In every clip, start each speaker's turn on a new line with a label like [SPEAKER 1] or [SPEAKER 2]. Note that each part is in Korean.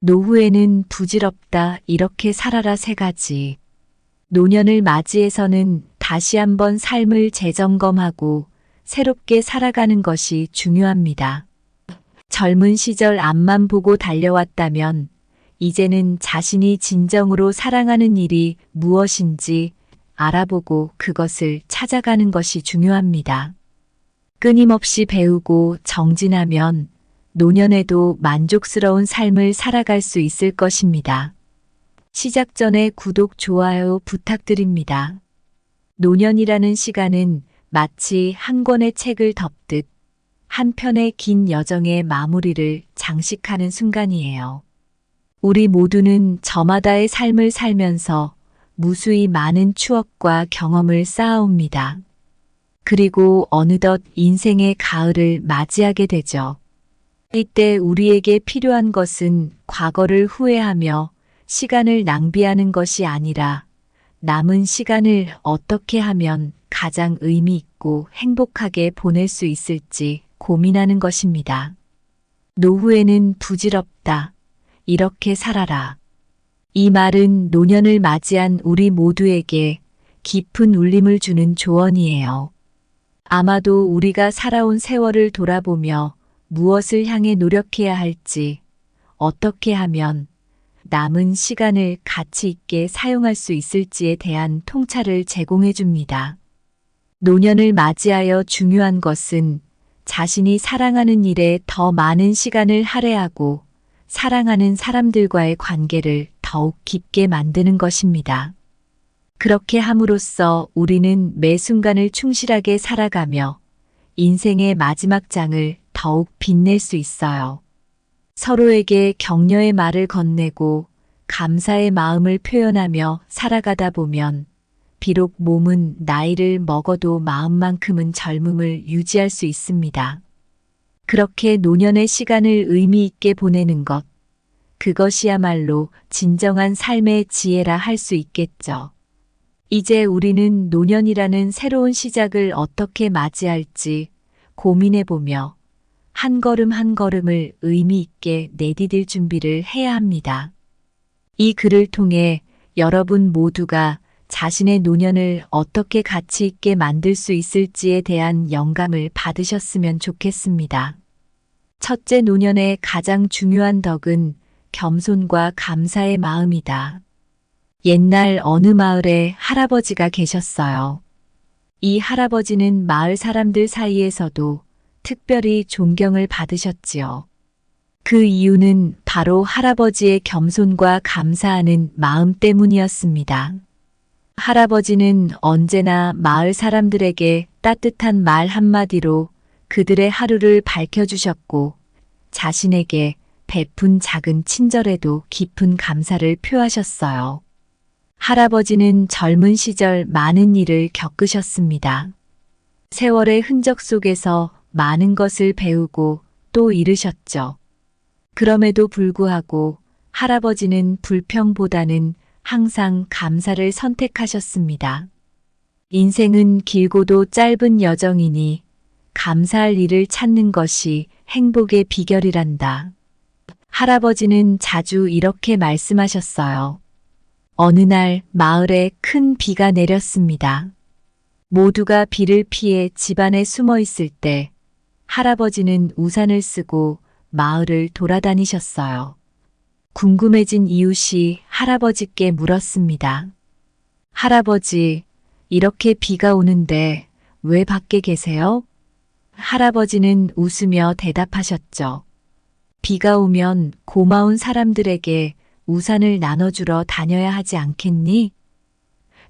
[SPEAKER 1] 노후에는 부질없다 이렇게 살아라 세 가지. 노년을 맞이해서는 다시 한번 삶을 재점검하고 새롭게 살아가는 것이 중요합니다. 젊은 시절 앞만 보고 달려왔다면 이제는 자신이 진정으로 사랑하는 일이 무엇인지 알아보고 그것을 찾아가는 것이 중요합니다. 끊임없이 배우고 정진하면 노년에도 만족스러운 삶을 살아갈 수 있을 것입니다. 시작 전에 구독, 좋아요 부탁드립니다. 노년이라는 시간은 마치 한 권의 책을 덮듯 한 편의 긴 여정의 마무리를 장식하는 순간이에요. 우리 모두는 저마다의 삶을 살면서 무수히 많은 추억과 경험을 쌓아옵니다. 그리고 어느덧 인생의 가을을 맞이하게 되죠. 이때 우리에게 필요한 것은 과거를 후회하며 시간을 낭비하는 것이 아니라 남은 시간을 어떻게 하면 가장 의미 있고 행복하게 보낼 수 있을지 고민하는 것입니다. 노후에는 부질없다. 이렇게 살아라. 이 말은 노년을 맞이한 우리 모두에게 깊은 울림을 주는 조언이에요. 아마도 우리가 살아온 세월을 돌아보며 무엇을 향해 노력해야 할지, 어떻게 하면 남은 시간을 가치 있게 사용할 수 있을지에 대한 통찰을 제공해 줍니다. 노년을 맞이하여 중요한 것은 자신이 사랑하는 일에 더 많은 시간을 할애하고 사랑하는 사람들과의 관계를 더욱 깊게 만드는 것입니다. 그렇게 함으로써 우리는 매 순간을 충실하게 살아가며 인생의 마지막 장을 더욱 빛낼 수 있어요. 서로에게 격려의 말을 건네고 감사의 마음을 표현하며 살아가다 보면 비록 몸은 나이를 먹어도 마음만큼은 젊음을 유지할 수 있습니다. 그렇게 노년의 시간을 의미 있게 보내는 것, 그것이야말로 진정한 삶의 지혜라 할 수 있겠죠. 이제 우리는 노년이라는 새로운 시작을 어떻게 맞이할지 고민해보며 한 걸음 한 걸음을 의미 있게 내디딜 준비를 해야 합니다. 이 글을 통해 여러분 모두가 자신의 노년을 어떻게 가치 있게 만들 수 있을지에 대한 영감을 받으셨으면 좋겠습니다. 첫째, 노년의 가장 중요한 덕은 겸손과 감사의 마음이다. 옛날 어느 마을에 할아버지가 계셨어요. 이 할아버지는 마을 사람들 사이에서도 특별히 존경을 받으셨지요. 그 이유는 바로 할아버지의 겸손과 감사하는 마음 때문이었습니다. 할아버지는 언제나 마을 사람들에게 따뜻한 말 한마디로 그들의 하루를 밝혀주셨고 자신에게 베푼 작은 친절에도 깊은 감사를 표하셨어요. 할아버지는 젊은 시절 많은 일을 겪으셨습니다. 세월의 흔적 속에서 많은 것을 배우고 또 잃으셨죠. 그럼에도 불구하고 할아버지는 불평보다는 항상 감사를 선택하셨습니다. 인생은 길고도 짧은 여정이니 감사할 일을 찾는 것이 행복의 비결이란다. 할아버지는 자주 이렇게 말씀하셨어요. 어느 날 마을에 큰 비가 내렸습니다. 모두가 비를 피해 집안에 숨어 있을 때 할아버지는 우산을 쓰고 마을을 돌아다니셨어요. 궁금해진 이웃이 할아버지께 물었습니다. 할아버지, 이렇게 비가 오는데 왜 밖에 계세요? 할아버지는 웃으며 대답하셨죠. 비가 오면 고마운 사람들에게 우산을 나눠주러 다녀야 하지 않겠니?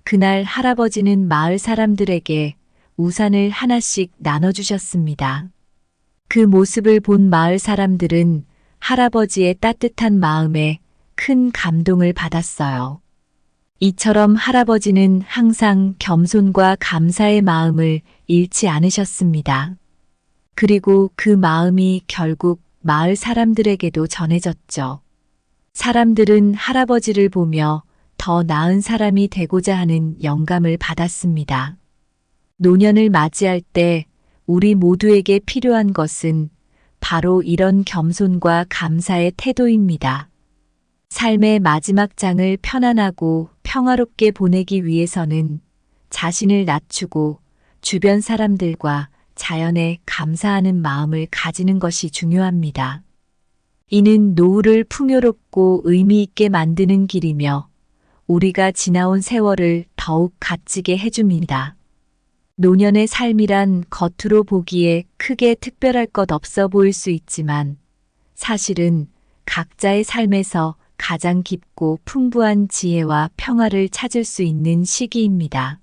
[SPEAKER 1] 그날 할아버지는 마을 사람들에게 우산을 하나씩 나눠주셨습니다. 그 모습을 본 마을 사람들은 할아버지의 따뜻한 마음에 큰 감동을 받았어요. 이처럼 할아버지는 항상 겸손과 감사의 마음을 잃지 않으셨습니다. 그리고 그 마음이 결국 마을 사람들에게도 전해졌죠. 사람들은 할아버지를 보며 더 나은 사람이 되고자 하는 영감을 받았습니다. 노년을 맞이할 때 우리 모두에게 필요한 것은 바로 이런 겸손과 감사의 태도입니다. 삶의 마지막 장을 편안하고 평화롭게 보내기 위해서는 자신을 낮추고 주변 사람들과 자연에 감사하는 마음을 가지는 것이 중요합니다. 이는 노후를 풍요롭고 의미 있게 만드는 길이며 우리가 지나온 세월을 더욱 값지게 해줍니다. 노년의 삶이란 겉으로 보기에 크게 특별할 것 없어 보일 수 있지만 사실은 각자의 삶에서 가장 깊고 풍부한 지혜와 평화를 찾을 수 있는 시기입니다.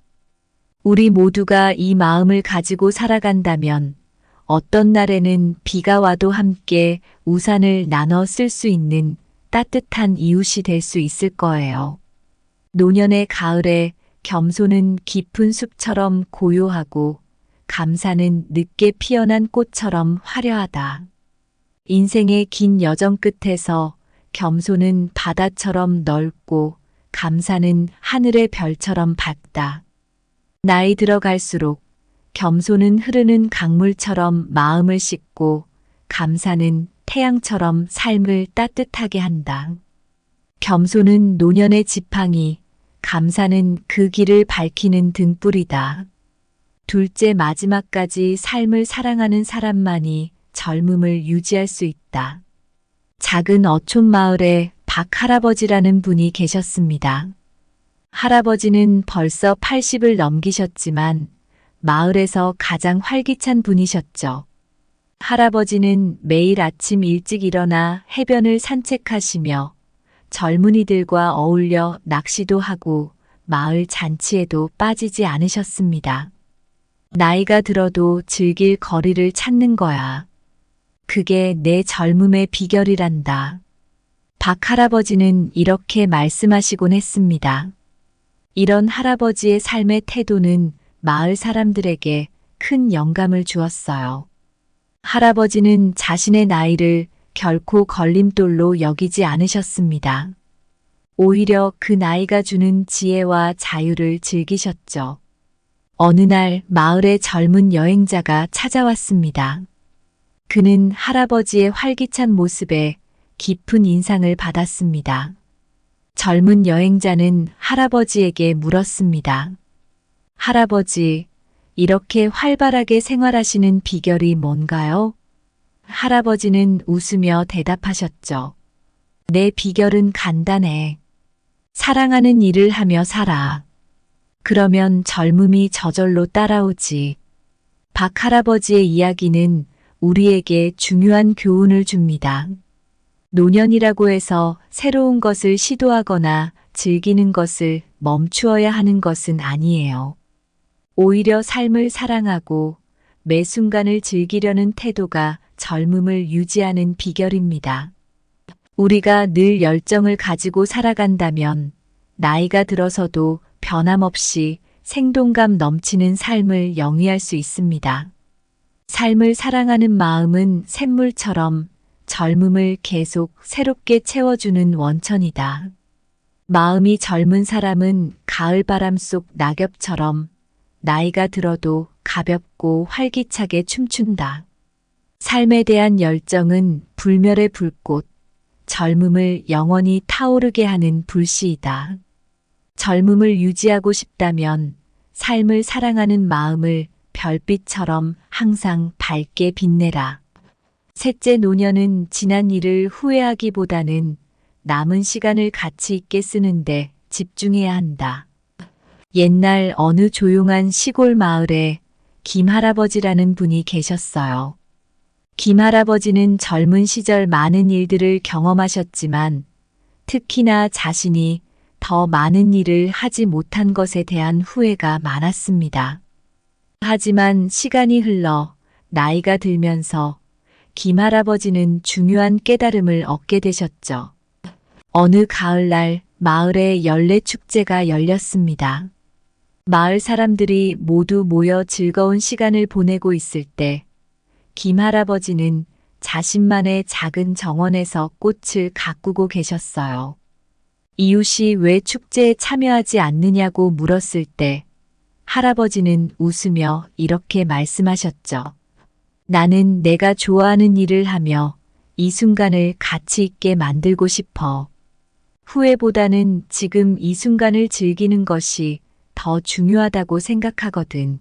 [SPEAKER 1] 우리 모두가 이 마음을 가지고 살아간다면 어떤 날에는 비가 와도 함께 우산을 나눠 쓸 수 있는 따뜻한 이웃이 될 수 있을 거예요. 노년의 가을에 겸손은 깊은 숲처럼 고요하고 감사는 늦게 피어난 꽃처럼 화려하다. 인생의 긴 여정 끝에서 겸손은 바다처럼 넓고 감사는 하늘의 별처럼 밝다. 나이 들어갈수록 겸손은 흐르는 강물처럼 마음을 씻고 감사는 태양처럼 삶을 따뜻하게 한다. 겸손은 노년의 지팡이, 감사는 그 길을 밝히는 등불이다. 둘째 마지막까지 삶을 사랑하는 사람만이 젊음을 유지할 수 있다. 작은 어촌 마을에 박 할아버지라는 분이 계셨습니다. 할아버지는 벌써 80을 넘기셨지만 마을에서 가장 활기찬 분이셨죠. 할아버지는 매일 아침 일찍 일어나 해변을 산책하시며 젊은이들과 어울려 낚시도 하고 마을 잔치에도 빠지지 않으셨습니다. 나이가 들어도 즐길 거리를 찾는 거야. 그게 내 젊음의 비결이란다. 박 할아버지는 이렇게 말씀하시곤 했습니다. 이런 할아버지의 삶의 태도는 마을 사람들에게 큰 영감을 주었어요. 할아버지는 자신의 나이를 결코 걸림돌로 여기지 않으셨습니다. 오히려 그 나이가 주는 지혜와 자유를 즐기셨죠. 어느 날 마을에 젊은 여행자가 찾아왔습니다. 그는 할아버지의 활기찬 모습에 깊은 인상을 받았습니다. 젊은 여행자는 할아버지에게 물었습니다. 할아버지, 이렇게 활발하게 생활하시는 비결이 뭔가요? 할아버지는 웃으며 대답하셨죠. 내 비결은 간단해. 사랑하는 일을 하며 살아. 그러면 젊음이 저절로 따라오지. 박 할아버지의 이야기는 우리에게 중요한 교훈을 줍니다. 노년이라고 해서 새로운 것을 시도하거나 즐기는 것을 멈추어야 하는 것은 아니에요. 오히려 삶을 사랑하고 매 순간을 즐기려는 태도가 젊음을 유지하는 비결입니다. 우리가 늘 열정을 가지고 살아간다면 나이가 들어서도 변함없이 생동감 넘치는 삶을 영위할 수 있습니다. 삶을 사랑하는 마음은 샘물처럼 젊음을 계속 새롭게 채워주는 원천이다. 마음이 젊은 사람은 가을바람 속 낙엽처럼 나이가 들어도 가볍고 활기차게 춤춘다. 삶에 대한 열정은 불멸의 불꽃, 젊음을 영원히 타오르게 하는 불씨이다. 젊음을 유지하고 싶다면 삶을 사랑하는 마음을 별빛처럼 항상 밝게 빛내라. 셋째, 노년은 지난 일을 후회하기보다는 남은 시간을 가치 있게 쓰는데 집중해야 한다. 옛날 어느 조용한 시골 마을에 김 할아버지라는 분이 계셨어요. 김 할아버지는 젊은 시절 많은 일들을 경험하셨지만 특히나 자신이 더 많은 일을 하지 못한 것에 대한 후회가 많았습니다. 하지만 시간이 흘러 나이가 들면서 김 할아버지는 중요한 깨달음을 얻게 되셨죠. 어느 가을날 마을에 연례축제가 열렸습니다. 마을 사람들이 모두 모여 즐거운 시간을 보내고 있을 때 김 할아버지는 자신만의 작은 정원에서 꽃을 가꾸고 계셨어요. 이웃이 왜 축제에 참여하지 않느냐고 물었을 때 할아버지는 웃으며 이렇게 말씀하셨죠. 나는 내가 좋아하는 일을 하며 이 순간을 가치 있게 만들고 싶어. 후회보다는 지금 이 순간을 즐기는 것이 더 중요하다고 생각하거든.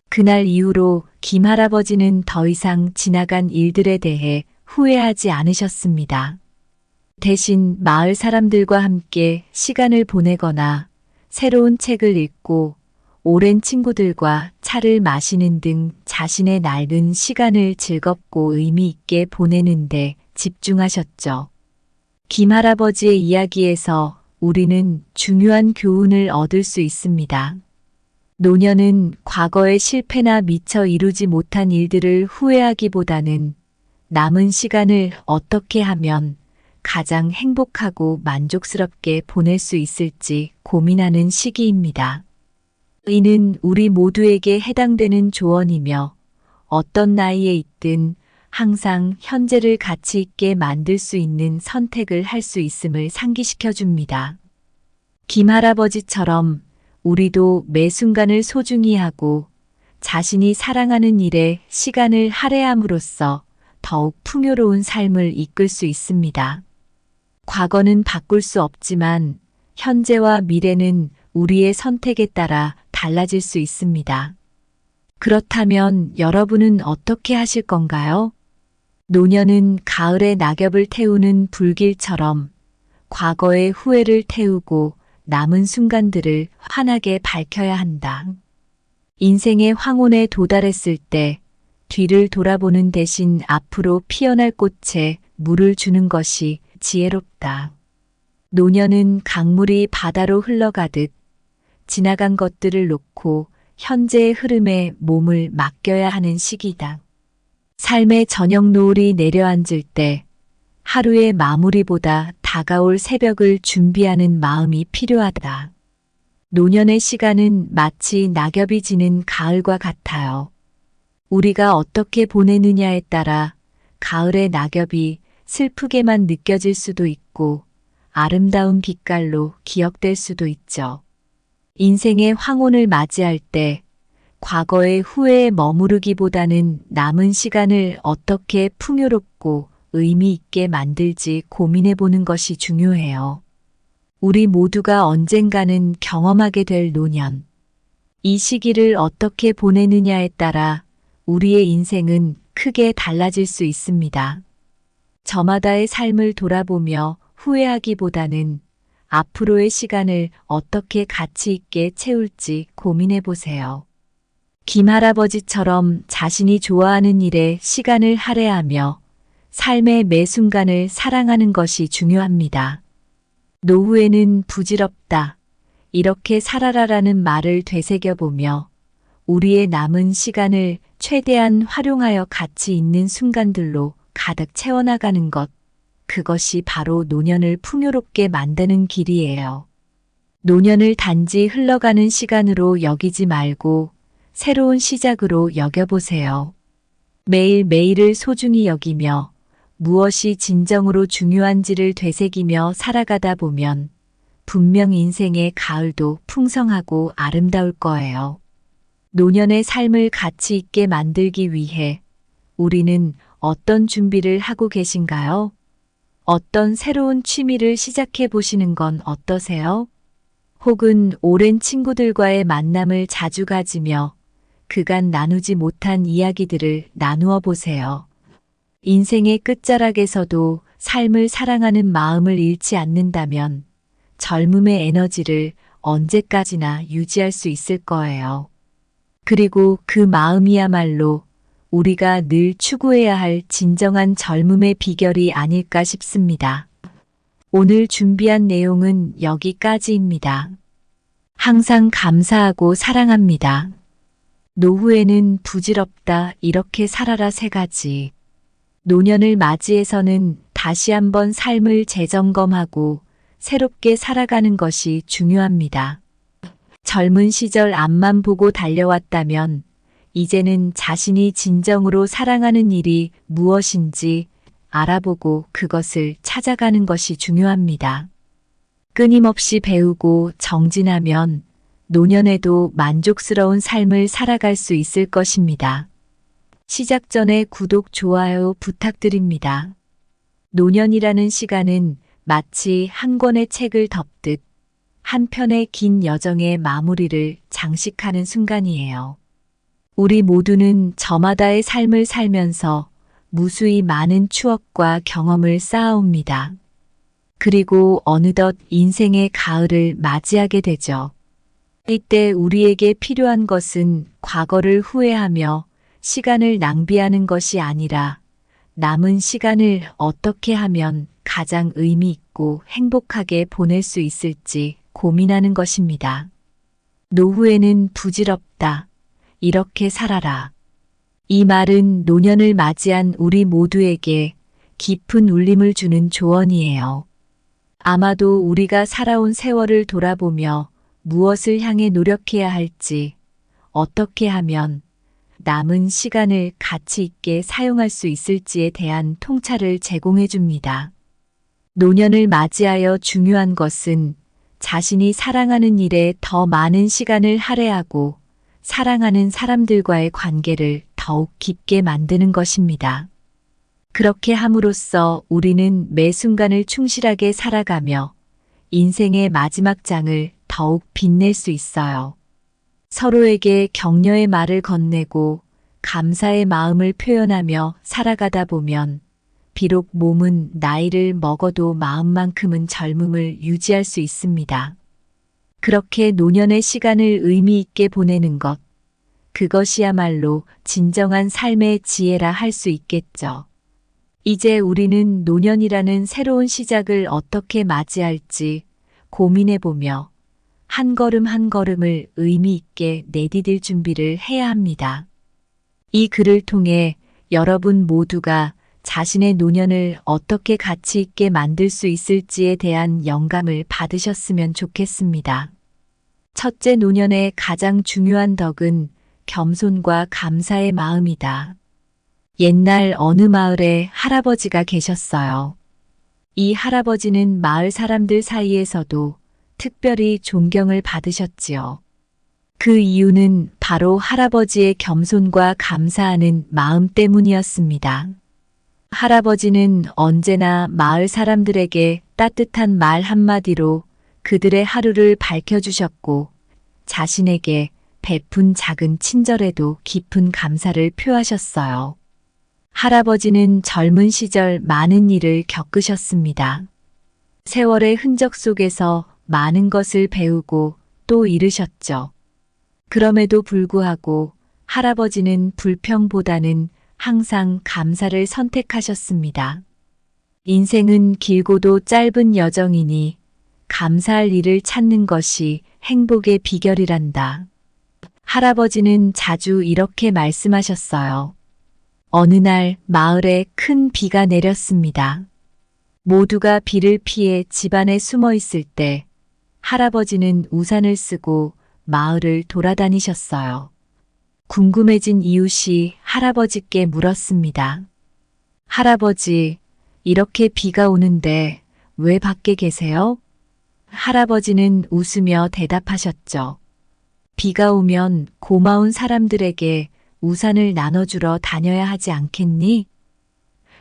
[SPEAKER 1] 그날 이후로 김할아버지는 더 이상 지나간 일들에 대해 후회하지 않으셨습니다. 대신 마을 사람들과 함께 시간을 보내거나 새로운 책을 읽고 오랜 친구들과 차를 마시는 등 자신의 낡은 시간을 즐겁고 의미 있게 보내는데 집중하셨죠. 김할아버지의 이야기에서 우리는 중요한 교훈을 얻을 수 있습니다. 노년은 과거의 실패나 미처 이루지 못한 일들을 후회하기보다는 남은 시간을 어떻게 하면 가장 행복하고 만족스럽게 보낼 수 있을지 고민하는 시기입니다. 이는 우리 모두에게 해당되는 조언이며 어떤 나이에 있든 항상 현재를 가치 있게 만들 수 있는 선택을 할 수 있음을 상기시켜 줍니다. 김할아버지처럼 우리도 매 순간을 소중히 하고 자신이 사랑하는 일에 시간을 할애함으로써 더욱 풍요로운 삶을 이끌 수 있습니다. 과거는 바꿀 수 없지만 현재와 미래는 우리의 선택에 따라 달라질 수 있습니다. 그렇다면 여러분은 어떻게 하실 건가요? 노년은 가을의 낙엽을 태우는 불길처럼 과거의 후회를 태우고 남은 순간들을 환하게 밝혀야 한다. 인생의 황혼에 도달했을 때 뒤를 돌아보는 대신 앞으로 피어날 꽃에 물을 주는 것이 지혜롭다. 노년은 강물이 바다로 흘러가듯 지나간 것들을 놓고 현재의 흐름에 몸을 맡겨야 하는 시기다. 삶의 저녁 노을이 내려앉을 때 하루의 마무리보다 다가올 새벽을 준비하는 마음이 필요하다. 노년의 시간은 마치 낙엽이 지는 가을과 같아요. 우리가 어떻게 보내느냐에 따라 가을의 낙엽이 슬프게만 느껴질 수도 있고 아름다운 빛깔로 기억될 수도 있죠. 인생의 황혼을 맞이할 때 과거의 후회에 머무르기보다는 남은 시간을 어떻게 풍요롭고 의미 있게 만들지 고민해 보는 것이 중요해요. 우리 모두가 언젠가는 경험하게 될 노년. 이 시기를 어떻게 보내느냐에 따라 우리의 인생은 크게 달라질 수 있습니다. 저마다의 삶을 돌아보며 후회하기보다는 앞으로의 시간을 어떻게 가치 있게 채울지 고민해 보세요. 김할아버지처럼 자신이 좋아하는 일에 시간을 할애하며 삶의 매 순간을 사랑하는 것이 중요합니다. 노후에는 부질없다. 이렇게 살아라라는 말을 되새겨보며 우리의 남은 시간을 최대한 활용하여 가치 있는 순간들로 가득 채워나가는 것. 그것이 바로 노년을 풍요롭게 만드는 길이에요. 노년을 단지 흘러가는 시간으로 여기지 말고 새로운 시작으로 여겨보세요. 매일매일을 소중히 여기며 무엇이 진정으로 중요한지를 되새기며 살아가다 보면 분명 인생의 가을도 풍성하고 아름다울 거예요. 노년의 삶을 가치 있게 만들기 위해 우리는 어떤 준비를 하고 계신가요? 어떤 새로운 취미를 시작해 보시는 건 어떠세요? 혹은 오랜 친구들과의 만남을 자주 가지며 그간 나누지 못한 이야기들을 나누어 보세요. 인생의 끝자락에서도 삶을 사랑하는 마음을 잃지 않는다면 젊음의 에너지를 언제까지나 유지할 수 있을 거예요. 그리고 그 마음이야말로 우리가 늘 추구해야 할 진정한 젊음의 비결이 아닐까 싶습니다. 오늘 준비한 내용은 여기까지입니다. 항상 감사하고 사랑합니다. 노후에는 부질없다. 이렇게 살아라. 3가지. 노년을 맞이해서는 다시 한번 삶을 재점검하고 새롭게 살아가는 것이 중요합니다. 젊은 시절 앞만 보고 달려왔다면 이제는 자신이 진정으로 사랑하는 일이 무엇인지 알아보고 그것을 찾아가는 것이 중요합니다. 끊임없이 배우고 정진하면 노년에도 만족스러운 삶을 살아갈 수 있을 것입니다. 시작 전에 구독, 좋아요 부탁드립니다. 노년이라는 시간은 마치 한 권의 책을 덮듯 한 편의 긴 여정의 마무리를 장식하는 순간이에요. 우리 모두는 저마다의 삶을 살면서 무수히 많은 추억과 경험을 쌓아옵니다. 그리고 어느덧 인생의 가을을 맞이하게 되죠. 이때 우리에게 필요한 것은 과거를 후회하며 시간을 낭비하는 것이 아니라 남은 시간을 어떻게 하면 가장 의미 있고 행복하게 보낼 수 있을지 고민하는 것입니다. 노후에는 부질없다. 이렇게 살아라. 이 말은 노년을 맞이한 우리 모두에게 깊은 울림을 주는 조언이에요. 아마도 우리가 살아온 세월을 돌아보며 무엇을 향해 노력해야 할지, 어떻게 하면 남은 시간을 가치 있게 사용할 수 있을지에 대한 통찰을 제공해 줍니다. 노년을 맞이하여 중요한 것은 자신이 사랑하는 일에 더 많은 시간을 할애하고 사랑하는 사람들과의 관계를 더욱 깊게 만드는 것입니다. 그렇게 함으로써 우리는 매 순간을 충실하게 살아가며 인생의 마지막 장을 더욱 빛낼 수 있어요. 서로에게 격려의 말을 건네고 감사의 마음을 표현하며 살아가다 보면 비록 몸은 나이를 먹어도 마음만큼은 젊음을 유지할 수 있습니다. 그렇게 노년의 시간을 의미 있게 보내는 것, 그것이야말로 진정한 삶의 지혜라 할 수 있겠죠. 이제 우리는 노년이라는 새로운 시작을 어떻게 맞이할지 고민해보며 한 걸음 한 걸음을 의미 있게 내디딜 준비를 해야 합니다. 이 글을 통해 여러분 모두가 자신의 노년을 어떻게 가치 있게 만들 수 있을지에 대한 영감을 받으셨으면 좋겠습니다. 첫째, 노년의 가장 중요한 덕은 겸손과 감사의 마음이다. 옛날 어느 마을에 할아버지가 계셨어요. 이 할아버지는 마을 사람들 사이에서도 특별히 존경을 받으셨지요. 그 이유는 바로 할아버지의 겸손과 감사하는 마음 때문이었습니다. 할아버지는 언제나 마을 사람들에게 따뜻한 말 한마디로 그들의 하루를 밝혀주셨고 자신에게 베푼 작은 친절에도 깊은 감사를 표하셨어요. 할아버지는 젊은 시절 많은 일을 겪으셨습니다. 세월의 흔적 속에서 많은 것을 배우고 또 잃으셨죠. 그럼에도 불구하고 할아버지는 불평보다는 항상 감사를 선택하셨습니다. 인생은 길고도 짧은 여정이니 감사할 일을 찾는 것이 행복의 비결이란다. 할아버지는 자주 이렇게 말씀하셨어요. 어느 날 마을에 큰 비가 내렸습니다. 모두가 비를 피해 집안에 숨어 있을 때 할아버지는 우산을 쓰고 마을을 돌아다니셨어요. 궁금해진 이웃이 할아버지께 물었습니다. 할아버지, 이렇게 비가 오는데 왜 밖에 계세요? 할아버지는 웃으며 대답하셨죠. 비가 오면 고마운 사람들에게 우산을 나눠주러 다녀야 하지 않겠니?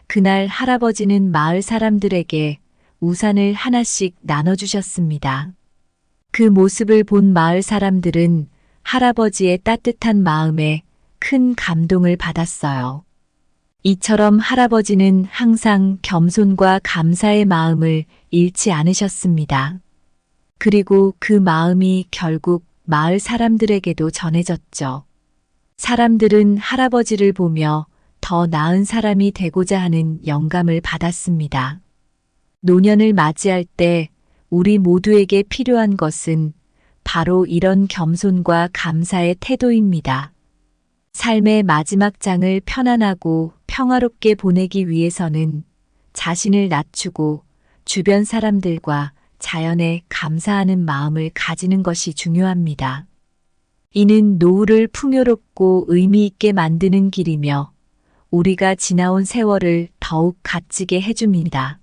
[SPEAKER 1] 그날 할아버지는 마을 사람들에게 우산을 하나씩 나눠주셨습니다. 그 모습을 본 마을 사람들은 할아버지의 따뜻한 마음에 큰 감동을 받았어요. 이처럼 할아버지는 항상 겸손과 감사의 마음을 잃지 않으셨습니다. 그리고 그 마음이 결국 마을 사람들에게도 전해졌죠. 사람들은 할아버지를 보며 더 나은 사람이 되고자 하는 영감을 받았습니다. 노년을 맞이할 때 우리 모두에게 필요한 것은 바로 이런 겸손과 감사의 태도입니다. 삶의 마지막 장을 편안하고 평화롭게 보내기 위해서는 자신을 낮추고 주변 사람들과 자연에 감사하는 마음을 가지는 것이 중요합니다. 이는 노후를 풍요롭고 의미 있게 만드는 길이며 우리가 지나온 세월을 더욱 값지게 해줍니다.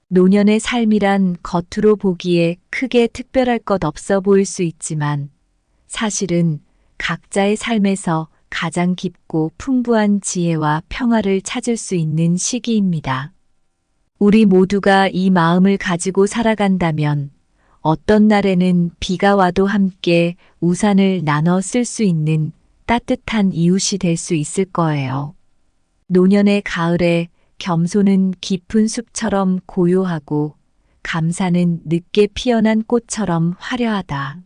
[SPEAKER 1] 노년의 삶이란 겉으로 보기에 크게 특별할 것 없어 보일 수 있지만 사실은 각자의 삶에서 가장 깊고 풍부한 지혜와 평화를 찾을 수 있는 시기입니다. 우리 모두가 이 마음을 가지고 살아간다면 어떤 날에는 비가 와도 함께 우산을 나눠 쓸 수 있는 따뜻한 이웃이 될 수 있을 거예요. 노년의 가을에 겸손은 깊은 숲처럼 고요하고 감사는 늦게 피어난 꽃처럼 화려하다.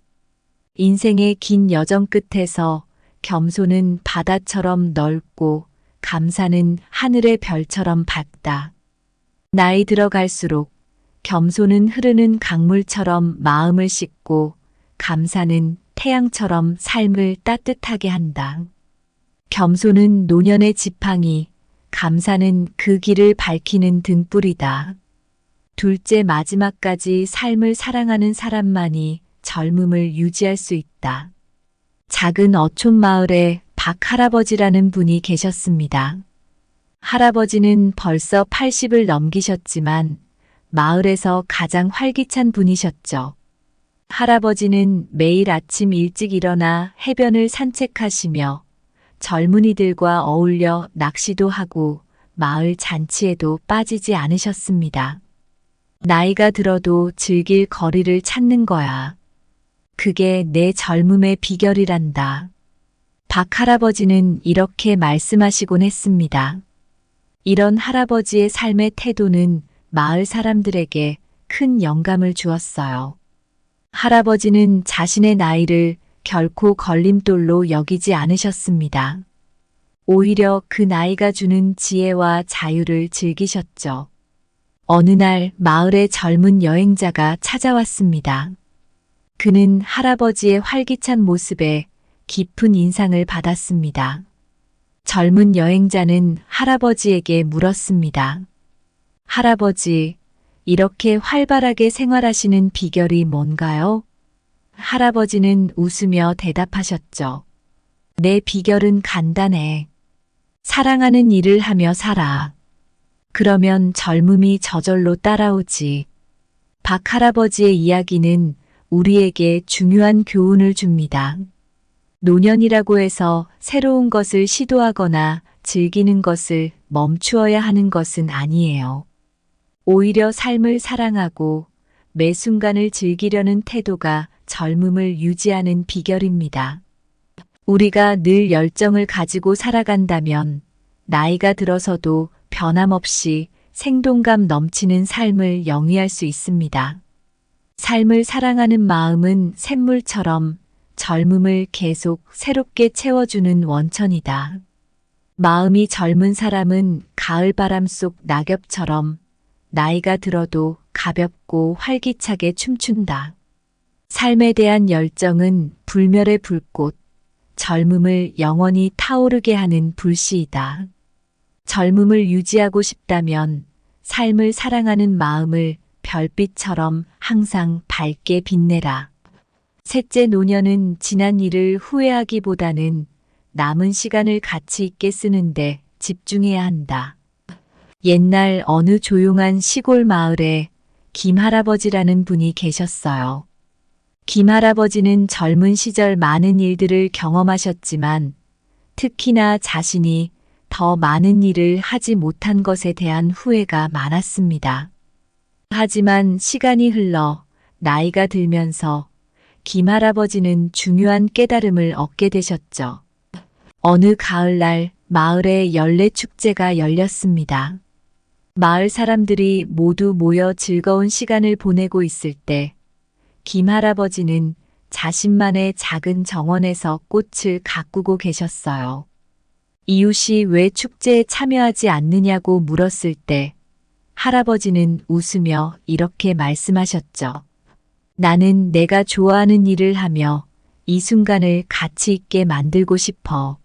[SPEAKER 1] 인생의 긴 여정 끝에서 겸손은 바다처럼 넓고 감사는 하늘의 별처럼 밝다. 나이 들어갈수록 겸손은 흐르는 강물처럼 마음을 씻고 감사는 태양처럼 삶을 따뜻하게 한다. 겸손은 노년의 지팡이, 감사는 그 길을 밝히는 등불이다. 둘째 마지막까지 삶을 사랑하는 사람만이 젊음을 유지할 수 있다. 작은 어촌 마을에 박 할아버지라는 분이 계셨습니다. 할아버지는 벌써 80을 넘기셨지만 마을에서 가장 활기찬 분이셨죠. 할아버지는 매일 아침 일찍 일어나 해변을 산책하시며 젊은이들과 어울려 낚시도 하고 마을 잔치에도 빠지지 않으셨습니다. 나이가 들어도 즐길 거리를 찾는 거야. 그게 내 젊음의 비결이란다. 박 할아버지는 이렇게 말씀하시곤 했습니다. 이런 할아버지의 삶의 태도는 마을 사람들에게 큰 영감을 주었어요. 할아버지는 자신의 나이를 결코 걸림돌로 여기지 않으셨습니다. 오히려 그 나이가 주는 지혜와 자유를 즐기셨죠. 어느 날 마을에 젊은 여행자가 찾아왔습니다. 그는 할아버지의 활기찬 모습에 깊은 인상을 받았습니다. 젊은 여행자는 할아버지에게 물었습니다. 할아버지, 이렇게 활발하게 생활하시는 비결이 뭔가요? 할아버지는 웃으며 대답하셨죠. 내 비결은 간단해. 사랑하는 일을 하며 살아. 그러면 젊음이 저절로 따라오지. 박 할아버지의 이야기는 우리에게 중요한 교훈을 줍니다. 노년이라고 해서 새로운 것을 시도하거나 즐기는 것을 멈추어야 하는 것은 아니에요. 오히려 삶을 사랑하고 매 순간을 즐기려는 태도가 젊음을 유지하는 비결입니다. 우리가 늘 열정을 가지고 살아간다면 나이가 들어서도 변함없이 생동감 넘치는 삶을 영위할 수 있습니다. 삶을 사랑하는 마음은 샘물처럼 젊음을 계속 새롭게 채워주는 원천이다. 마음이 젊은 사람은 가을바람 속 낙엽처럼 나이가 들어도 가볍고 활기차게 춤춘다. 삶에 대한 열정은 불멸의 불꽃, 젊음을 영원히 타오르게 하는 불씨이다. 젊음을 유지하고 싶다면 삶을 사랑하는 마음을 별빛처럼 항상 밝게 빛내라. 셋째, 노년은 지난 일을 후회하기보다는 남은 시간을 가치 있게 쓰는데 집중해야 한다. 옛날 어느 조용한 시골 마을에 김 할아버지라는 분이 계셨어요. 김 할아버지는 젊은 시절 많은 일들을 경험하셨지만 특히나 자신이 더 많은 일을 하지 못한 것에 대한 후회가 많았습니다. 하지만 시간이 흘러 나이가 들면서 김 할아버지는 중요한 깨달음을 얻게 되셨죠. 어느 가을날 마을에 연례축제가 열렸습니다. 마을 사람들이 모두 모여 즐거운 시간을 보내고 있을 때 김 할아버지는 자신만의 작은 정원에서 꽃을 가꾸고 계셨어요. 이웃이 왜 축제에 참여하지 않느냐고 물었을 때 할아버지는 웃으며 이렇게 말씀하셨죠. 나는 내가 좋아하는 일을 하며 이 순간을 가치 있게 만들고 싶어.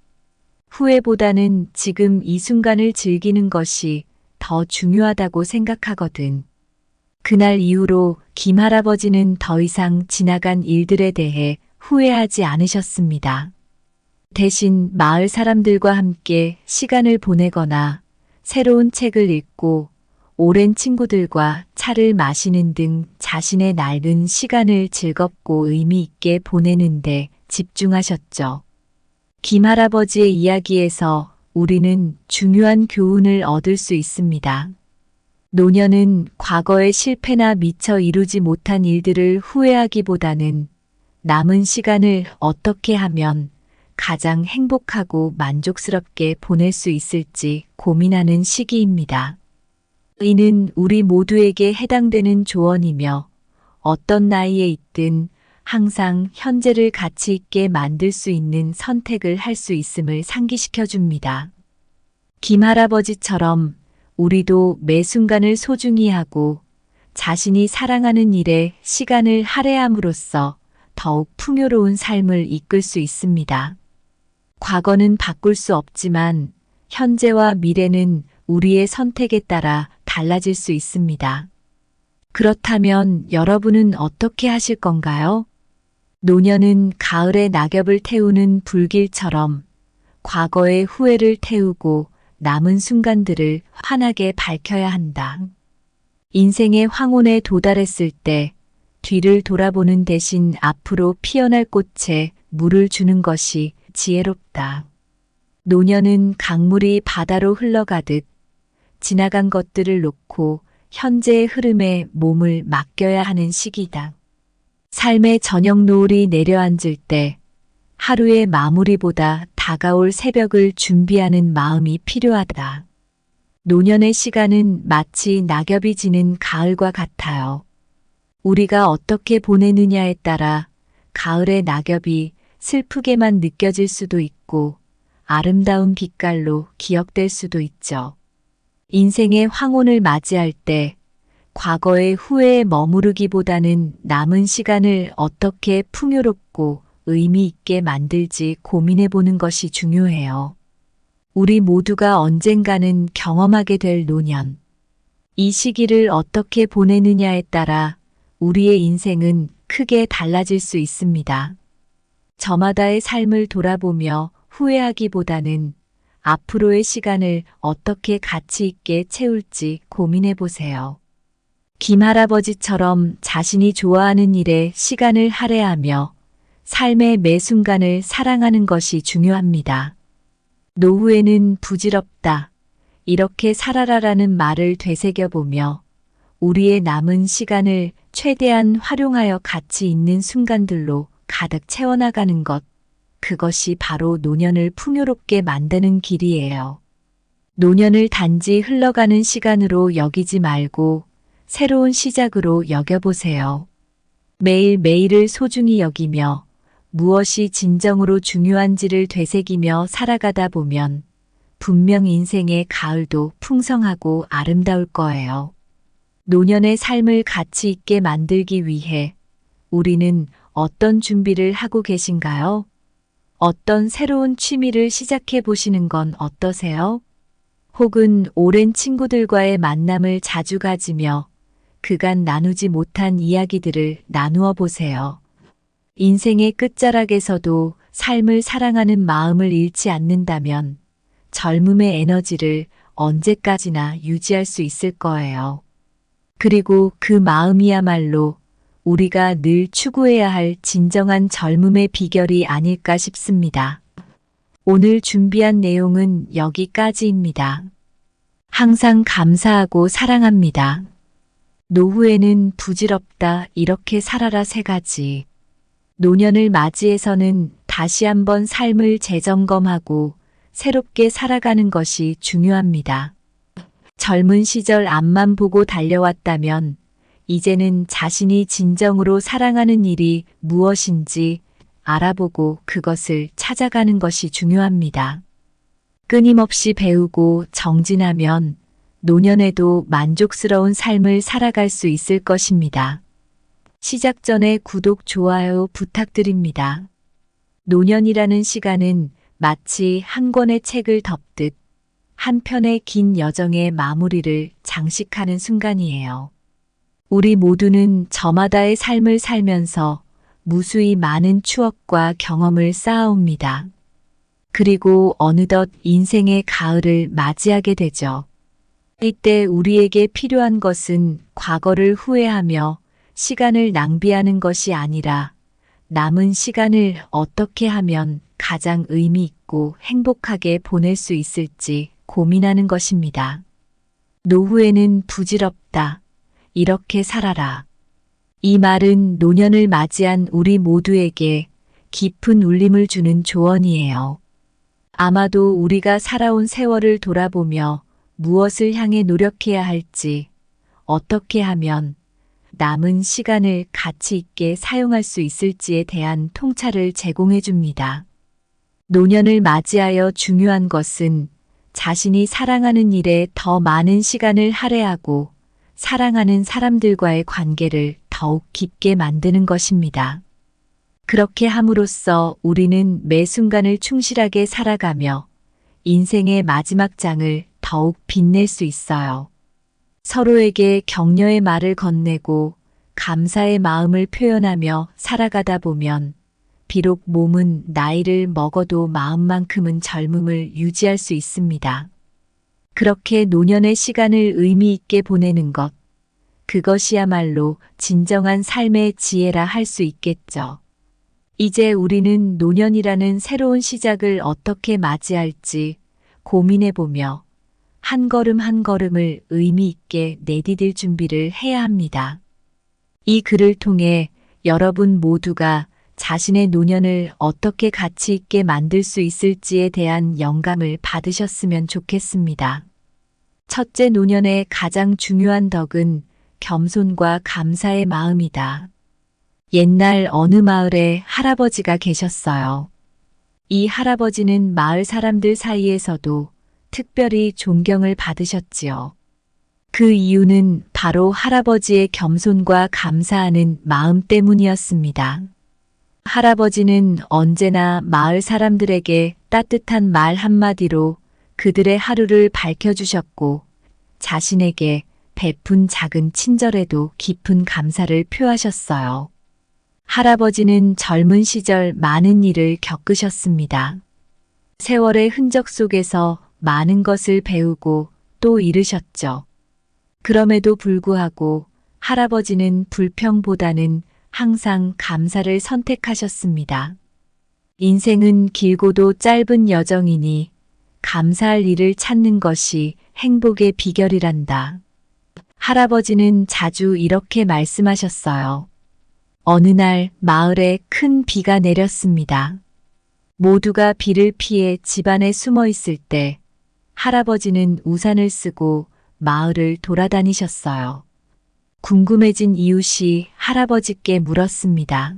[SPEAKER 1] 후회보다는 지금 이 순간을 즐기는 것이 더 중요하다고 생각하거든. 그날 이후로 김 할아버지는 더 이상 지나간 일들에 대해 후회하지 않으셨습니다. 대신 마을 사람들과 함께 시간을 보내거나 새로운 책을 읽고 오랜 친구들과 차를 마시는 등 자신의 낡은 시간을 즐겁고 의미 있게 보내는데 집중하셨죠. 김 할아버지의 이야기에서 우리는 중요한 교훈을 얻을 수 있습니다. 노년은 과거의 실패나 미처 이루지 못한 일들을 후회하기보다는 남은 시간을 어떻게 하면 가장 행복하고 만족스럽게 보낼 수 있을지 고민하는 시기입니다. 이는 우리 모두에게 해당되는 조언이며 어떤 나이에 있든 항상 현재를 가치 있게 만들 수 있는 선택을 할 수 있음을 상기시켜 줍니다. 김할아버지처럼 우리도 매 순간을 소중히 하고 자신이 사랑하는 일에 시간을 할애함으로써 더욱 풍요로운 삶을 이끌 수 있습니다. 과거는 바꿀 수 없지만 현재와 미래는 우리의 선택에 따라 달라질 수 있습니다. 그렇다면 여러분은 어떻게 하실 건가요? 노년은 가을의 낙엽을 태우는 불길처럼 과거의 후회를 태우고 남은 순간들을 환하게 밝혀야 한다. 인생의 황혼에 도달했을 때 뒤를 돌아보는 대신 앞으로 피어날 꽃에 물을 주는 것이 지혜롭다. 노년은 강물이 바다로 흘러가듯 지나간 것들을 놓고 현재의 흐름에 몸을 맡겨야 하는 시기다. 삶의 저녁 노을이 내려앉을 때 하루의 마무리보다 다가올 새벽을 준비하는 마음이 필요하다. 노년의 시간은 마치 낙엽이 지는 가을과 같아요. 우리가 어떻게 보내느냐에 따라 가을의 낙엽이 슬프게만 느껴질 수도 있고 아름다운 빛깔로 기억될 수도 있죠. 인생의 황혼을 맞이할 때 과거의 후회에 머무르기보다는 남은 시간을 어떻게 풍요롭고 의미 있게 만들지 고민해 보는 것이 중요해요. 우리 모두가 언젠가는 경험하게 될 노년. 이 시기를 어떻게 보내느냐에 따라 우리의 인생은 크게 달라질 수 있습니다. 저마다의 삶을 돌아보며 후회하기보다는 앞으로의 시간을 어떻게 가치 있게 채울지 고민해 보세요. 김할아버지처럼 자신이 좋아하는 일에 시간을 할애하며 삶의 매 순간을 사랑하는 것이 중요합니다. 노후에는 부질없다. 이렇게 살아라라는 말을 되새겨보며 우리의 남은 시간을 최대한 활용하여 가치 있는 순간들로 가득 채워나가는 것. 그것이 바로 노년을 풍요롭게 만드는 길이에요. 노년을 단지 흘러가는 시간으로 여기지 말고 새로운 시작으로 여겨보세요. 매일매일을 소중히 여기며 무엇이 진정으로 중요한지를 되새기며 살아가다 보면 분명 인생의 가을도 풍성하고 아름다울 거예요. 노년의 삶을 가치 있게 만들기 위해 우리는 어떤 준비를 하고 계신가요? 어떤 새로운 취미를 시작해 보시는 건 어떠세요? 혹은 오랜 친구들과의 만남을 자주 가지며 그간 나누지 못한 이야기들을 나누어 보세요. 인생의 끝자락에서도 삶을 사랑하는 마음을 잃지 않는다면 젊음의 에너지를 언제까지나 유지할 수 있을 거예요. 그리고 그 마음이야말로 우리가 늘 추구해야 할 진정한 젊음의 비결이 아닐까 싶습니다. 오늘 준비한 내용은 여기까지입니다. 항상 감사하고 사랑합니다. 노후에는 부질없다. 이렇게 살아라. 3가지. 노년을 맞이해서는 다시 한번 삶을 재점검하고 새롭게 살아가는 것이 중요합니다. 젊은 시절 앞만 보고 달려왔다면 이제는 자신이 진정으로 사랑하는 일이 무엇인지 알아보고 그것을 찾아가는 것이 중요합니다. 끊임없이 배우고 정진하면 노년에도 만족스러운 삶을 살아갈 수 있을 것입니다. 시작 전에 구독, 좋아요 부탁드립니다. 노년이라는 시간은 마치 한 권의 책을 덮듯 한 편의 긴 여정의 마무리를 장식하는 순간이에요. 우리 모두는 저마다의 삶을 살면서 무수히 많은 추억과 경험을 쌓아옵니다. 그리고 어느덧 인생의 가을을 맞이하게 되죠. 이때 우리에게 필요한 것은 과거를 후회하며 시간을 낭비하는 것이 아니라 남은 시간을 어떻게 하면 가장 의미 있고 행복하게 보낼 수 있을지 고민하는 것입니다. 노후에는 부질없다. 이렇게 살아라. 이 말은 노년을 맞이한 우리 모두에게 깊은 울림을 주는 조언이에요. 아마도 우리가 살아온 세월을 돌아보며 무엇을 향해 노력해야 할지, 어떻게 하면 남은 시간을 가치 있게 사용할 수 있을지에 대한 통찰을 제공해 줍니다. 노년을 맞이하여 중요한 것은 자신이 사랑하는 일에 더 많은 시간을 할애하고 사랑하는 사람들과의 관계를 더욱 깊게 만드는 것입니다. 그렇게 함으로써 우리는 매 순간을 충실하게 살아가며 인생의 마지막 장을 더욱 빛낼 수 있어요. 서로에게 격려의 말을 건네고 감사의 마음을 표현하며 살아가다 보면 비록 몸은 나이를 먹어도 마음만큼은 젊음을 유지할 수 있습니다. 그렇게 노년의 시간을 의미 있게 보내는 것, 그것이야말로 진정한 삶의 지혜라 할 수 있겠죠. 이제 우리는 노년이라는 새로운 시작을 어떻게 맞이할지 고민해보며 한 걸음 한 걸음을 의미 있게 내디딜 준비를 해야 합니다. 이 글을 통해 여러분 모두가 자신의 노년을 어떻게 가치 있게 만들 수 있을지에 대한 영감을 받으셨으면 좋겠습니다. 첫째, 노년의 가장 중요한 덕은 겸손과 감사의 마음이다. 옛날 어느 마을에 할아버지가 계셨어요. 이 할아버지는 마을 사람들 사이에서도 특별히 존경을 받으셨지요. 그 이유는 바로 할아버지의 겸손과 감사하는 마음 때문이었습니다. 할아버지는 언제나 마을 사람들에게 따뜻한 말 한마디로 그들의 하루를 밝혀주셨고 자신에게 베푼 작은 친절에도 깊은 감사를 표하셨어요. 할아버지는 젊은 시절 많은 일을 겪으셨습니다. 세월의 흔적 속에서 많은 것을 배우고 또 잃으셨죠. 그럼에도 불구하고 할아버지는 불평보다는 항상 감사를 선택하셨습니다. 인생은 길고도 짧은 여정이니 감사할 일을 찾는 것이 행복의 비결이란다. 할아버지는 자주 이렇게 말씀하셨어요. 어느 날 마을에 큰 비가 내렸습니다. 모두가 비를 피해 집안에 숨어 있을 때 할아버지는 우산을 쓰고 마을을 돌아다니셨어요. 궁금해진 이웃이 할아버지께 물었습니다.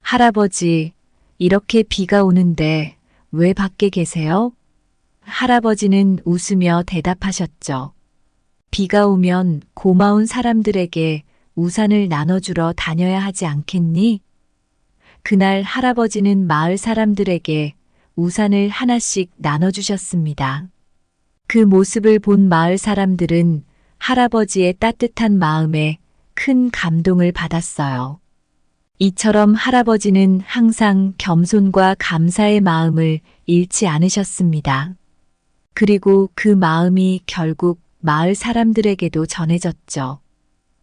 [SPEAKER 1] 할아버지, 이렇게 비가 오는데 왜 밖에 계세요? 할아버지는 웃으며 대답하셨죠. 비가 오면 고마운 사람들에게 우산을 나눠주러 다녀야 하지 않겠니? 그날 할아버지는 마을 사람들에게 우산을 하나씩 나눠주셨습니다. 그 모습을 본 마을 사람들은 할아버지의 따뜻한 마음에 큰 감동을 받았어요. 이처럼 할아버지는 항상 겸손과 감사의 마음을 잃지 않으셨습니다. 그리고 그 마음이 결국 마을 사람들에게도 전해졌죠.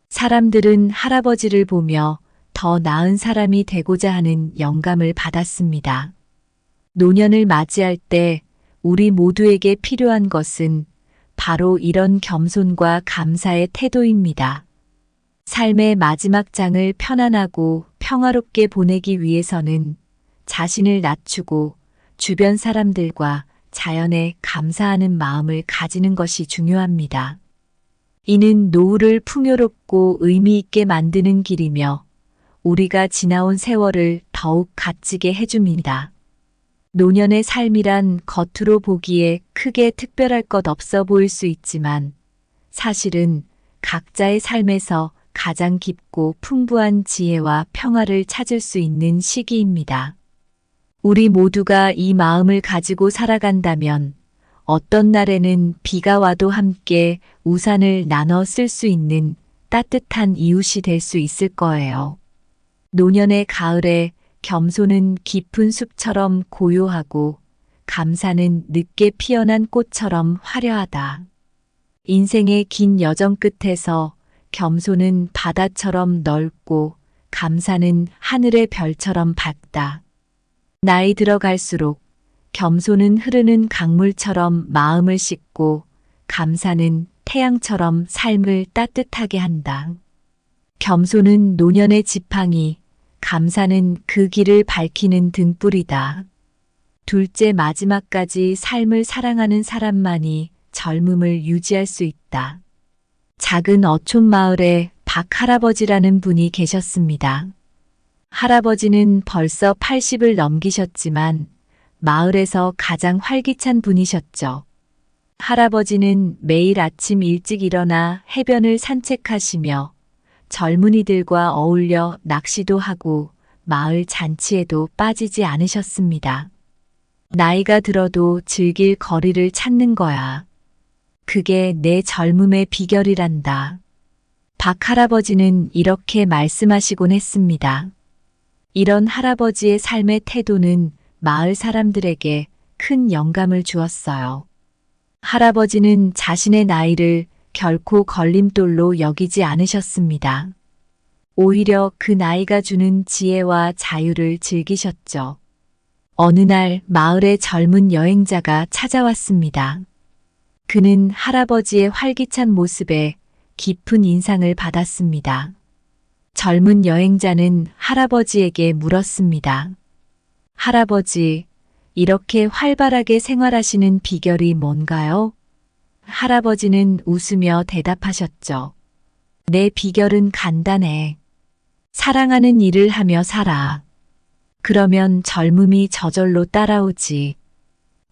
[SPEAKER 1] 사람들은 할아버지를 보며 더 나은 사람이 되고자 하는 영감을 받았습니다. 노년을 맞이할 때 우리 모두에게 필요한 것은 바로 이런 겸손과 감사의 태도입니다. 삶의 마지막 장을 편안하고 평화롭게 보내기 위해서는 자신을 낮추고 주변 사람들과 자연에 감사하는 마음을 가지는 것이 중요합니다. 이는 노후를 풍요롭고 의미 있게 만드는 길이며 우리가 지나온 세월을 더욱 값지게 해줍니다. 노년의 삶이란 겉으로 보기에 크게 특별할 것 없어 보일 수 있지만 사실은 각자의 삶에서 가장 깊고 풍부한 지혜와 평화를 찾을 수 있는 시기입니다. 우리 모두가 이 마음을 가지고 살아간다면 어떤 날에는 비가 와도 함께 우산을 나눠 쓸 수 있는 따뜻한 이웃이 될 수 있을 거예요. 노년의 가을에 겸손은 깊은 숲처럼 고요하고 감사는 늦게 피어난 꽃처럼 화려하다. 인생의 긴 여정 끝에서 겸손은 바다처럼 넓고 감사는 하늘의 별처럼 밝다. 나이 들어갈수록 겸손은 흐르는 강물처럼 마음을 씻고 감사는 태양처럼 삶을 따뜻하게 한다. 겸손은 노년의 지팡이, 감사는 그 길을 밝히는 등불이다. 둘째 마지막까지 삶을 사랑하는 사람만이 젊음을 유지할 수 있다. 작은 어촌 마을에 박 할아버지라는 분이 계셨습니다. 할아버지는 벌써 80을 넘기셨지만 마을에서 가장 활기찬 분이셨죠. 할아버지는 매일 아침 일찍 일어나 해변을 산책하시며 젊은이들과 어울려 낚시도 하고 마을 잔치에도 빠지지 않으셨습니다. 나이가 들어도 즐길 거리를 찾는 거야. 그게 내 젊음의 비결이란다. 박 할아버지는 이렇게 말씀하시곤 했습니다. 이런 할아버지의 삶의 태도는 마을 사람들에게 큰 영감을 주었어요. 할아버지는 자신의 나이를 결코 걸림돌로 여기지 않으셨습니다. 오히려 그 나이가 주는 지혜와 자유를 즐기셨죠. 어느 날 마을에 젊은 여행자가 찾아왔습니다. 그는 할아버지의 활기찬 모습에 깊은 인상을 받았습니다. 젊은 여행자는 할아버지에게 물었습니다. 할아버지, 이렇게 활발하게 생활하시는 비결이 뭔가요? 할아버지는 웃으며 대답하셨죠. 내 비결은 간단해. 사랑하는 일을 하며 살아. 그러면 젊음이 저절로 따라오지.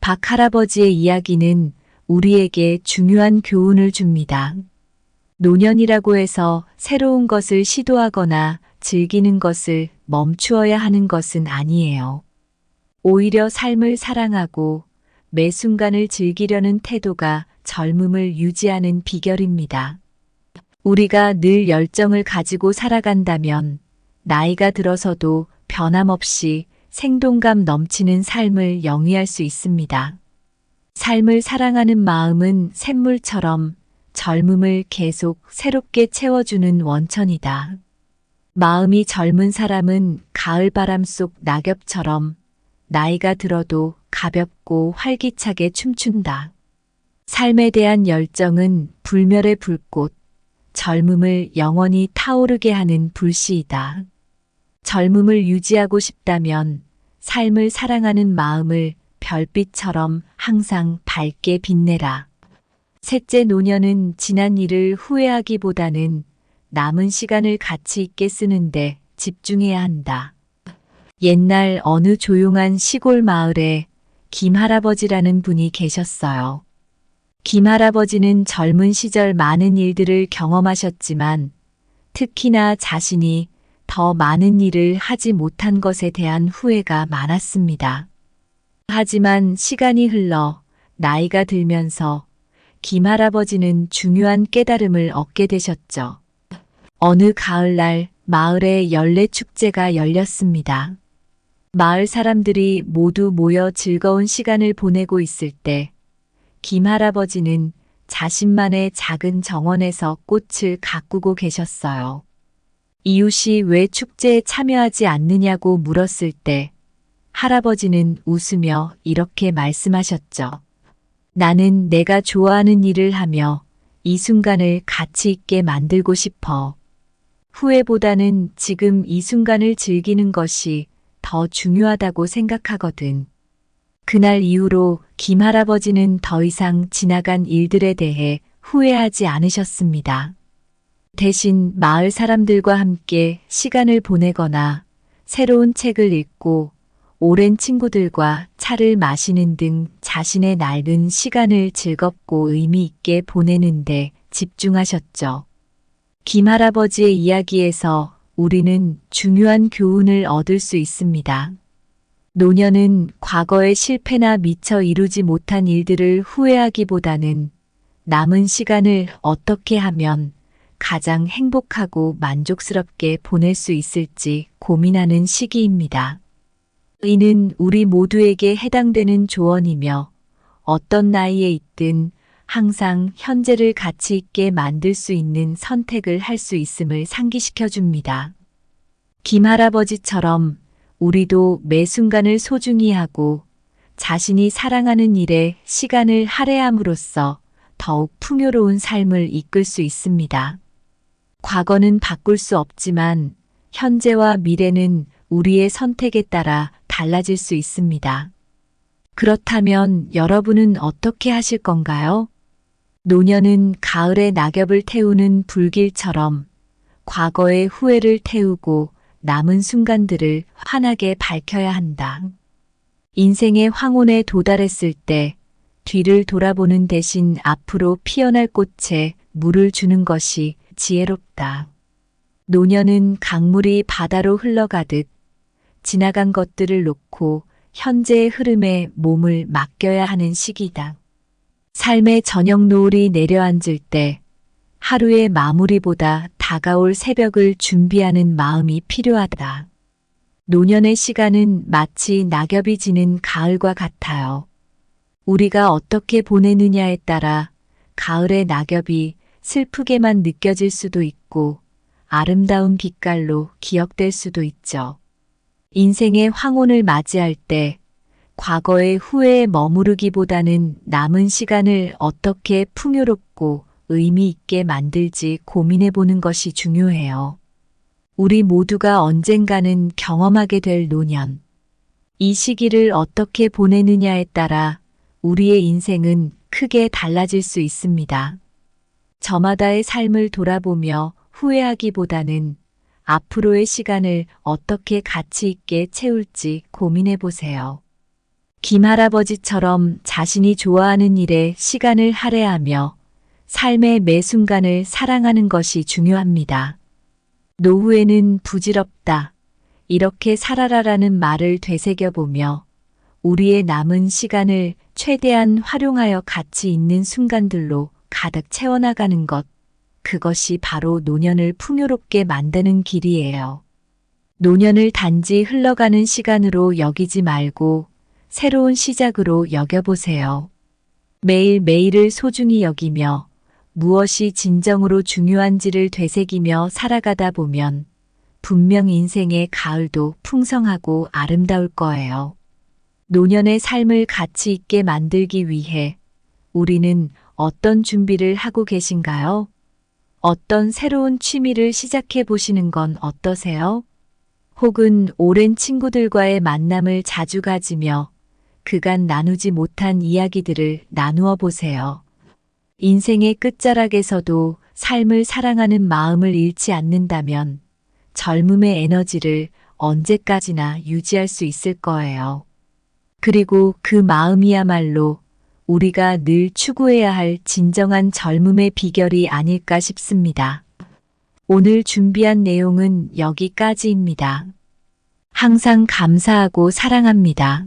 [SPEAKER 1] 박 할아버지의 이야기는 우리에게 중요한 교훈을 줍니다. 노년이라고 해서 새로운 것을 시도하거나 즐기는 것을 멈추어야 하는 것은 아니에요. 오히려 삶을 사랑하고 매 순간을 즐기려는 태도가 젊음을 유지하는 비결입니다. 우리가 늘 열정을 가지고 살아간다면 나이가 들어서도 변함없이 생동감 넘치는 삶을 영위할 수 있습니다. 삶을 사랑하는 마음은 샘물처럼 젊음을 계속 새롭게 채워주는 원천이다. 마음이 젊은 사람은 가을바람 속 낙엽처럼 나이가 들어도 가볍고 활기차게 춤춘다. 삶에 대한 열정은 불멸의 불꽃, 젊음을 영원히 타오르게 하는 불씨이다. 젊음을 유지하고 싶다면 삶을 사랑하는 마음을 별빛처럼 항상 밝게 빛내라. 셋째, 노년은 지난 일을 후회하기보다는 남은 시간을 가치 있게 쓰는데 집중해야 한다. 옛날 어느 조용한 시골 마을에 김 할아버지라는 분이 계셨어요. 김 할아버지는 젊은 시절 많은 일들을 경험하셨지만 특히나 자신이 더 많은 일을 하지 못한 것에 대한 후회가 많았습니다. 하지만 시간이 흘러 나이가 들면서 김 할아버지는 중요한 깨달음을 얻게 되셨죠. 어느 가을날 마을에 연례축제가 열렸습니다. 마을 사람들이 모두 모여 즐거운 시간을 보내고 있을 때 김 할아버지는 자신만의 작은 정원에서 꽃을 가꾸고 계셨어요. 이웃이 왜 축제에 참여하지 않느냐고 물었을 때 할아버지는 웃으며 이렇게 말씀하셨죠. 나는 내가 좋아하는 일을 하며 이 순간을 가치 있게 만들고 싶어. 후회보다는 지금 이 순간을 즐기는 것이 더 중요하다고 생각하거든. 그날 이후로 김 할아버지는 더 이상 지나간 일들에 대해 후회하지 않으셨습니다. 대신 마을 사람들과 함께 시간을 보내거나 새로운 책을 읽고 오랜 친구들과 차를 마시는 등 자신의 낡은 시간을 즐겁고 의미 있게 보내는데 집중하셨죠. 김 할아버지의 이야기에서 우리는 중요한 교훈을 얻을 수 있습니다. 노년은 과거의 실패나 미처 이루지 못한 일들을 후회하기보다는 남은 시간을 어떻게 하면 가장 행복하고 만족스럽게 보낼 수 있을지 고민하는 시기입니다. 이는 우리 모두에게 해당되는 조언이며 어떤 나이에 있든 항상 현재를 가치 있게 만들 수 있는 선택을 할 수 있음을 상기시켜 줍니다. 김 할아버지처럼 우리도 매 순간을 소중히 하고 자신이 사랑하는 일에 시간을 할애함으로써 더욱 풍요로운 삶을 이끌 수 있습니다. 과거는 바꿀 수 없지만 현재와 미래는 우리의 선택에 따라 달라질 수 있습니다. 그렇다면 여러분은 어떻게 하실 건가요? 노년은 가을의 낙엽을 태우는 불길처럼 과거의 후회를 태우고 남은 순간들을 환하게 밝혀야 한다. 인생의 황혼에 도달했을 때 뒤를 돌아보는 대신 앞으로 피어날 꽃에 물을 주는 것이 지혜롭다. 노년은 강물이 바다로 흘러가듯 지나간 것들을 놓고 현재의 흐름에 몸을 맡겨야 하는 시기다. 삶의 저녁 노을이 내려앉을 때 하루의 마무리보다 다가올 새벽을 준비하는 마음이 필요하다. 노년의 시간은 마치 낙엽이 지는 가을과 같아요. 우리가 어떻게 보내느냐에 따라 가을의 낙엽이 슬프게만 느껴질 수도 있고 아름다운 빛깔로 기억될 수도 있죠. 인생의 황혼을 맞이할 때 과거의 후회에 머무르기보다는 남은 시간을 어떻게 풍요롭고 의미 있게 만들지 고민해 보는 것이 중요해요. 우리 모두가 언젠가는 경험하게 될 노년. 이 시기를 어떻게 보내느냐에 따라 우리의 인생은 크게 달라질 수 있습니다. 저마다의 삶을 돌아보며 후회하기보다는 앞으로의 시간을 어떻게 가치 있게 채울지 고민해 보세요. 김할아버지처럼 자신이 좋아하는 일에 시간을 할애하며 삶의 매 순간을 사랑하는 것이 중요합니다. 노후에는 부질없다. 이렇게 살아라라는 말을 되새겨보며 우리의 남은 시간을 최대한 활용하여 가치 있는 순간들로 가득 채워나가는 것. 그것이 바로 노년을 풍요롭게 만드는 길이에요. 노년을 단지 흘러가는 시간으로 여기지 말고 새로운 시작으로 여겨보세요. 매일매일을 소중히 여기며 무엇이 진정으로 중요한지를 되새기며 살아가다 보면 분명 인생의 가을도 풍성하고 아름다울 거예요. 노년의 삶을 가치 있게 만들기 위해 우리는 어떤 준비를 하고 계신가요? 어떤 새로운 취미를 시작해 보시는 건 어떠세요? 혹은 오랜 친구들과의 만남을 자주 가지며 그간 나누지 못한 이야기들을 나누어 보세요. 인생의 끝자락에서도 삶을 사랑하는 마음을 잃지 않는다면 젊음의 에너지를 언제까지나 유지할 수 있을 거예요. 그리고 그 마음이야말로 우리가 늘 추구해야 할 진정한 젊음의 비결이 아닐까 싶습니다. 오늘 준비한 내용은 여기까지입니다. 항상 감사하고 사랑합니다.